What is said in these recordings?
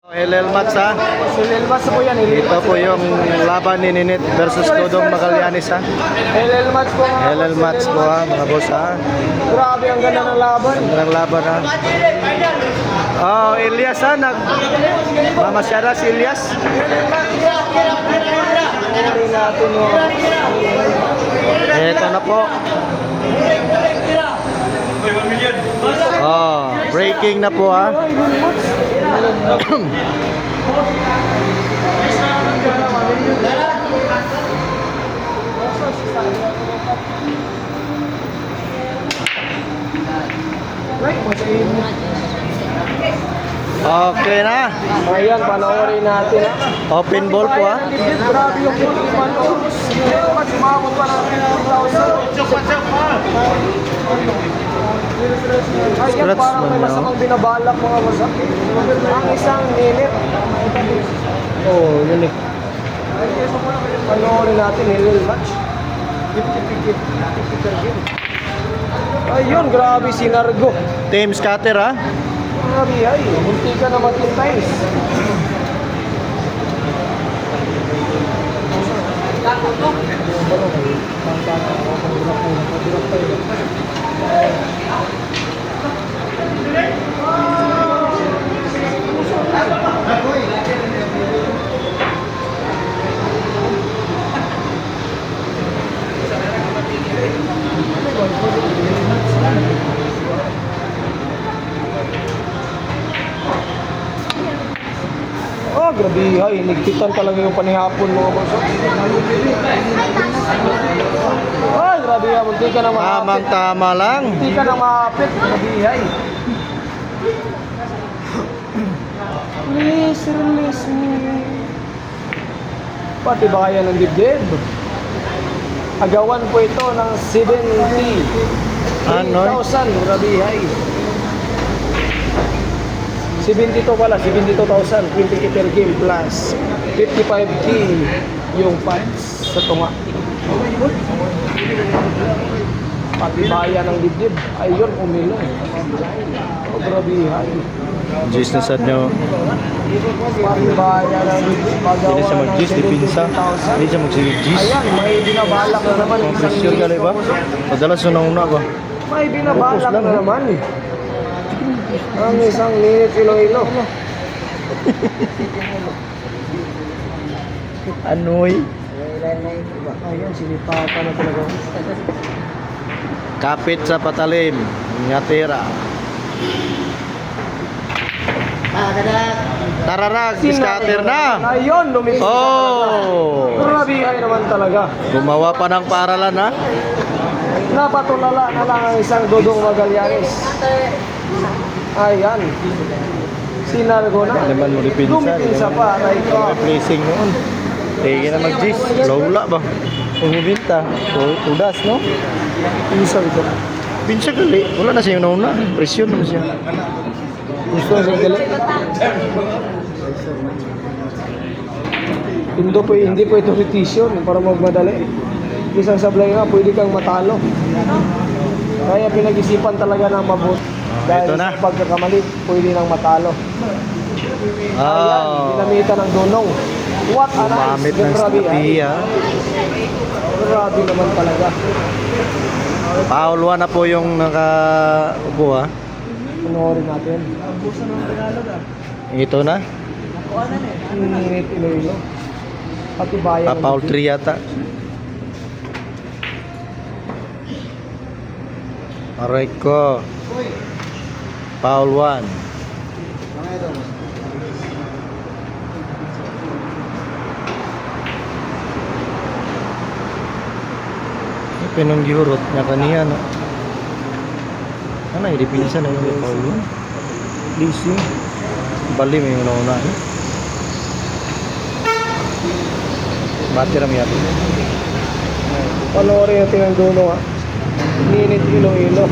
LL Mats ha. LL Mats po yan. Ito po yung laban ni Ninit versus Dodong Magallanes ha. LL Mats po. LL Mats po ha mga boss ha. Grabe ang ganda ng laban. Ganda ng laban ha. Oh, Elias ha. Mamasyada si Elias. Ito na po. Oh, breaking na po ha. Okay na. Ayan, panoorin natin. Open ball po ha. Grabe yung puliman ko. Mas umabot pa ng 50,000. Ayan, parang may masamang binabalak mga masak. Ang isang minute. Oh, unique. Panoorin natin, LL Mats. 50 ayun, grabe si Nargo. Team scatter ha. Grabe ay, hindi ka na matintay. Oh, grabe ay, nigpitan talaga yung panihapon mga boss. Ay, grabe ay, hindi ka na maapit. Tamang tama lang. Hindi ka na maapit, grabe ay. Please release me. Pati ba kaya ng dibdib? Agawan po ito ng 70,000, grabe ay. 72 pala, 72,000, 20k per game plus 55k yung fans sa tunga. Pati bayan ng dibdib, ayun, umilong. Oh, grabe ay. Gis na sad nyo. Pati bayan ng dibdib, Hindi siya mag-gis, dipinsa. Hindi siya mag-gis. Ayan, may binabalak na naman. Pressure ka ba? Madalas una ba? May binabalak na naman. Ang isang minute Iloilo. Anoy. Ayan, sinipata na talaga. Kapit sa patalim. Ngatira. Tararag, scatter na. Ayun, lumis. Oh! Grabe ay naman talaga. Gumawa pa ng paralan ha. Napatulala na lang ang isang Dodong Magallanes. Ayan. Sinargo na. Naman mo dipinsa. Lumipinsa pa. Aray ka. Replacing noon. Tingin na mag-gis. Lawla ba? Umubinta. Udas no? Pinsa ito. Pinsa gali. Wala na siya yung nauna. Presyon naman siya. Gusto na siya galit. Hindi po ito repetition para magmadali. Isang sablay nga, pwede kang matalo. Kaya pinag-isipan talaga ng mabuti. Dahil ito na. sa pagkakamali, pwede nang matalo. Ayan, ginamitan ng dunong. What a nice. Gumamit ng Grabe, strategiya. grabe naman talaga. Paul 1 na po yung nakaupo ha. Panoorin natin. Ito na. Init Iloilo. Pati bayan. ng Paul Dibdib. 3 yata. Aray ko. Paul 1. Pinong gihurot na kaniya no. Ano yung dipinsa na yung Paul 1? Lisi. Bali may una-una eh. Bati rami yato. Panoorin natin ang dunong ha. Init Iloilo.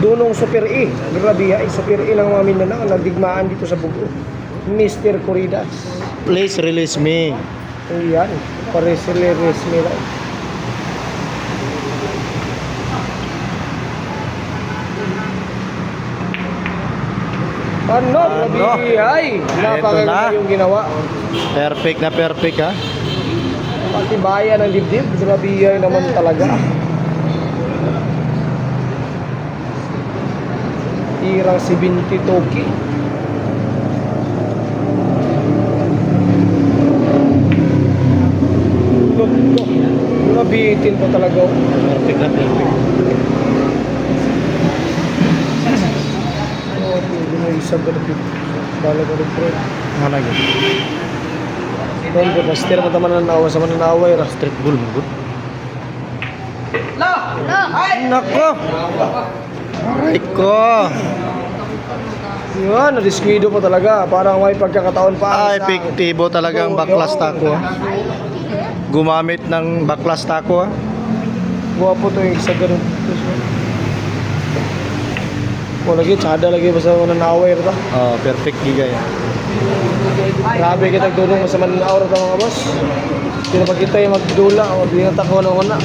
Dunong Super E. Grabe ay Super E ng mga Mindanao. Nagdigmaan dito sa Bugo. Mr. Corridas. Please release me. Ayan. Pares-release nila. Ano? Grabe ay. Napakaganda na. yung ginawa. Perfect na perfect ha. Patibayan ng dibdib. Grabe ay naman talaga. Tirang si Binti Toki. Look, look. Nabitin pa talaga. Perfect na perfect. Isa ko na bala ko rin pre. Ano lagi? Doon ko master mo taman ng awa sa mananaway ra. Street bull mo good. Lo! Nako! Aray ko! Yun, na-descuido pa talaga. Parang may pagkakataon pa. Epektibo talaga ang baklas tako ha. Gumamit ng baklas tako ha. Guwapo to yung isa ganun. Wala lagi, tsada lagi basta mananaway ra. Oh, perfect gigay. Grabe kita tulong sa mananaw ra mga boss. Hindi na pa kita yung magdula. O, di na tako na una.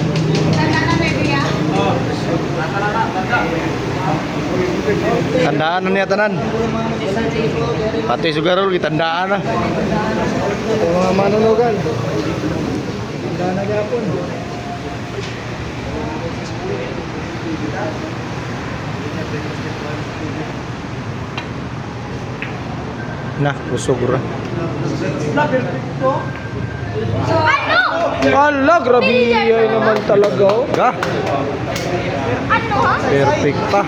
Tandaan na niya tanan. Pati sugarol tandaan na. Yung mga manunugan. Tandaan na gapon. Nah, usog ra. Ala, grabe ay naman talaga. Oh. Ga, Ano ha? perfect pa.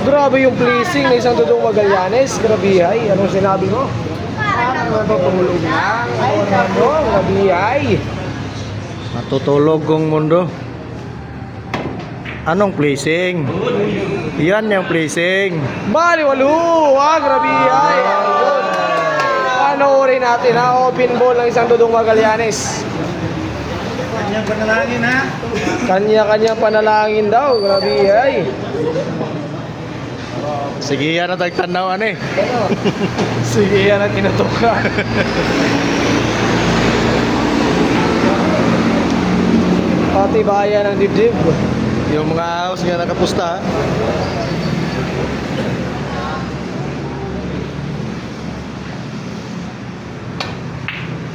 Grabe yung pleasing ng isang Dudong Magallanes. Grabe ay. Anong sinabi mo? Napapahulog lang. Ano? Grabe ay. Matutulog ang mundo. Anong placing? Yan yung placing. Baliwalo! Grabe ay. Ayun. Panoorin natin ha. Open ball ng isang Dudong Magallanes. Kanyang panalangin ha. Kanya-kanya panalangin daw. Grabe ay. Sige yan ang tagtanawan eh. Sige, yan ang tinutuka. Pati bayan ng dibdib. Yung mga house nga nakapusta ha.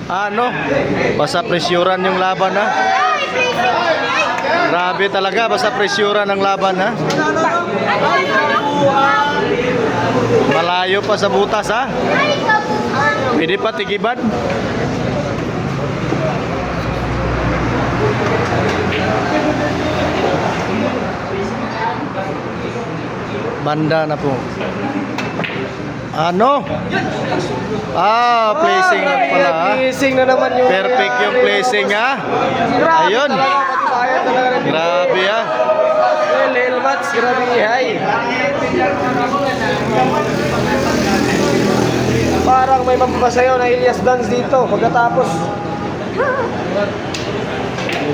Ano? Basta presyuran yung laban ha. Grabe talaga, basta presyuran ang laban ha. Malayo pa sa butas ha. Pwede pa tigiban. Banda na po. Ano? Placing lang pala ha. Pleasing na naman yung... Perfect yung placing ha. Grabe Ayun. talaga, pati bayan talaga ng dibdib. Grabe ha. Lil Mats, grabe ay. Parang may mapapasayaw na Elias dance dito pagkatapos.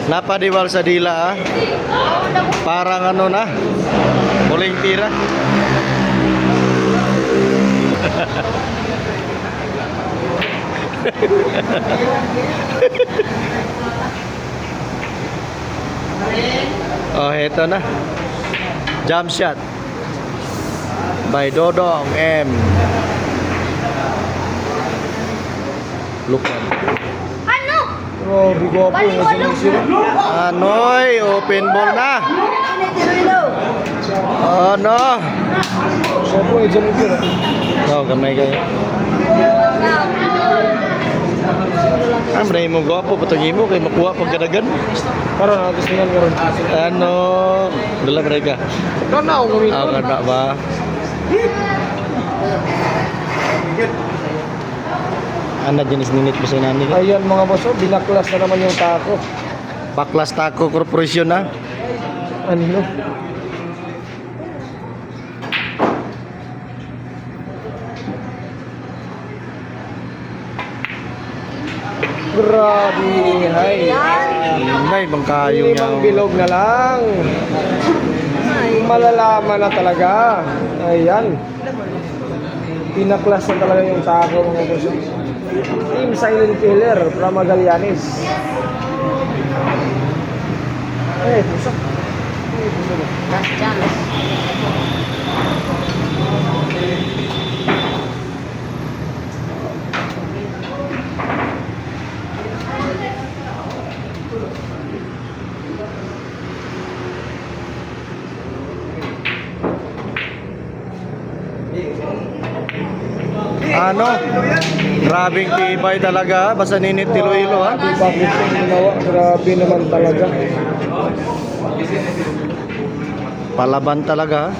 Napadiwal sa dila ha. Parang ano na. Muling tira. Oh, eto na. Jump shot by Dodong M. Lukan. Ano? Grabe gwapo yung Baliwalo. sila. Anoy, open ball na. Oh no. Gwapo yung sila. Oh, gamay kayo. Amray mo gwapo, patagi mo kay makuha pagkadagan. Karon natin tingnan karon. Ano, dala mereka. Kana ako gawin. Ah, kada ba? Ano jenis ninit mo sa nani ka? Ayan mga boss, oh, binaklas na naman yung tako. Baklas Taco Corporation na. Ano? Grabe, hay. May bang kayo Limang niya. bilog na lang. Malalaman na talaga. Ayan. Pinaklas na talaga yung tako mga boss. Team Silent Killer from Magallanes. Pusak. Last chance. Ano? Grabing tibay talaga. Basta ninit Iloilo ha. Bakit yung ginawa? Grabe naman talaga. Palaban talaga ha.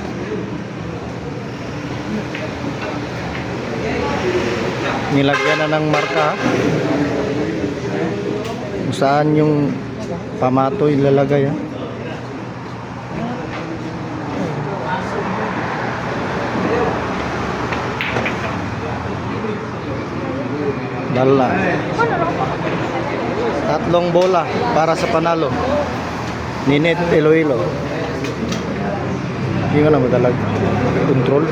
Nilagyan na ng marka ha. Kung saan yung pamato ilalagay ha. Dala. Tatlong bola para sa panalo. Ninit Iloilo. Hindi ka na madalag. Control.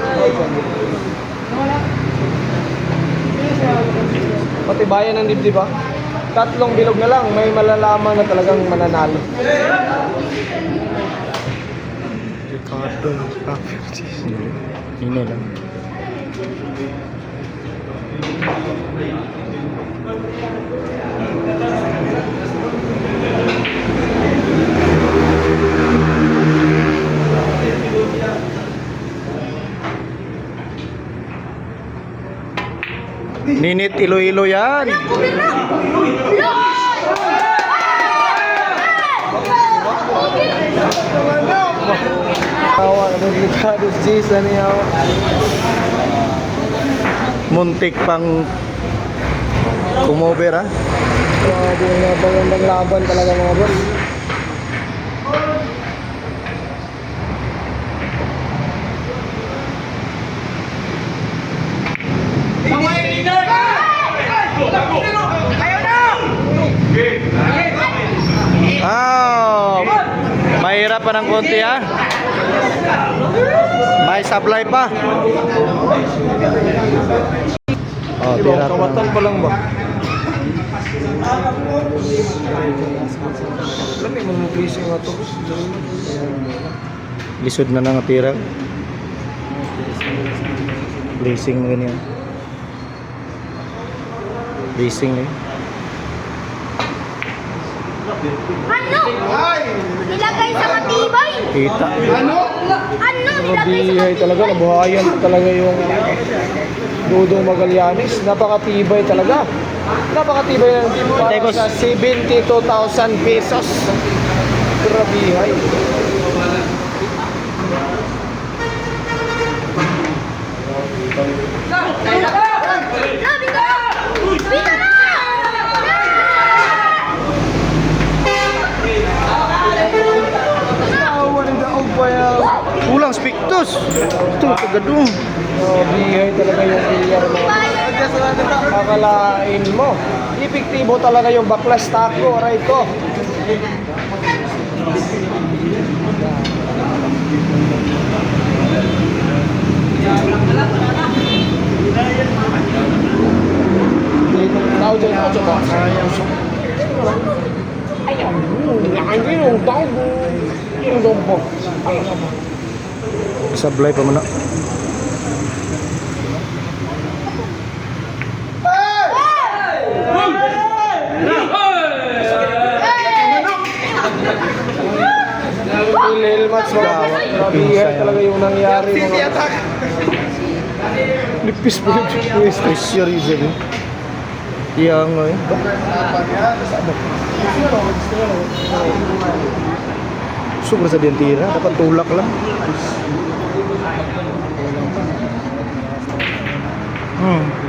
Patibayan ng dibdib ha. Tatlong bilog na lang, may malalaman na talagang mananalo. Ricardo, Ini lang. Ninit Iloilo yan. Tawa, delikado season niya. Muntik pang kumover ha. Grabe na bagandang laban talaga mga boss. Ah, mahirap pa ng konti ha. May supply pa. Oh, tira pa Kawatan ng- pa lang ba? Alam mo yung pleasing nga to. Lisod na nangatira. Blazing na ganyan. Blazing na yun. Ano? Nilagay sa matibay. Kita. Ano? Nilagay sa Mabihay talaga, nabuhayan talaga yung Dudong Magallanes. Napakatibay talaga. Napakatibay ng team para sa 72,000 pesos. Grabihay. Labi ka! Bita na! Awan na daog pa yan. Ulang spiktos. Ito, kagadong. Mabihay talaga yung player mo. Akalain mo. Epektibo talaga yung baklas taco, aray ko. Tao dyan ako ba? Hindi yung tao. Yung dombo. Sablay pa muna. Helmets mga mabihay talaga yung nangyari mga nipis po yung twist. Pressure yun. Yang eh. Sobra sa dentira. Dapat tulak lang. Hmm.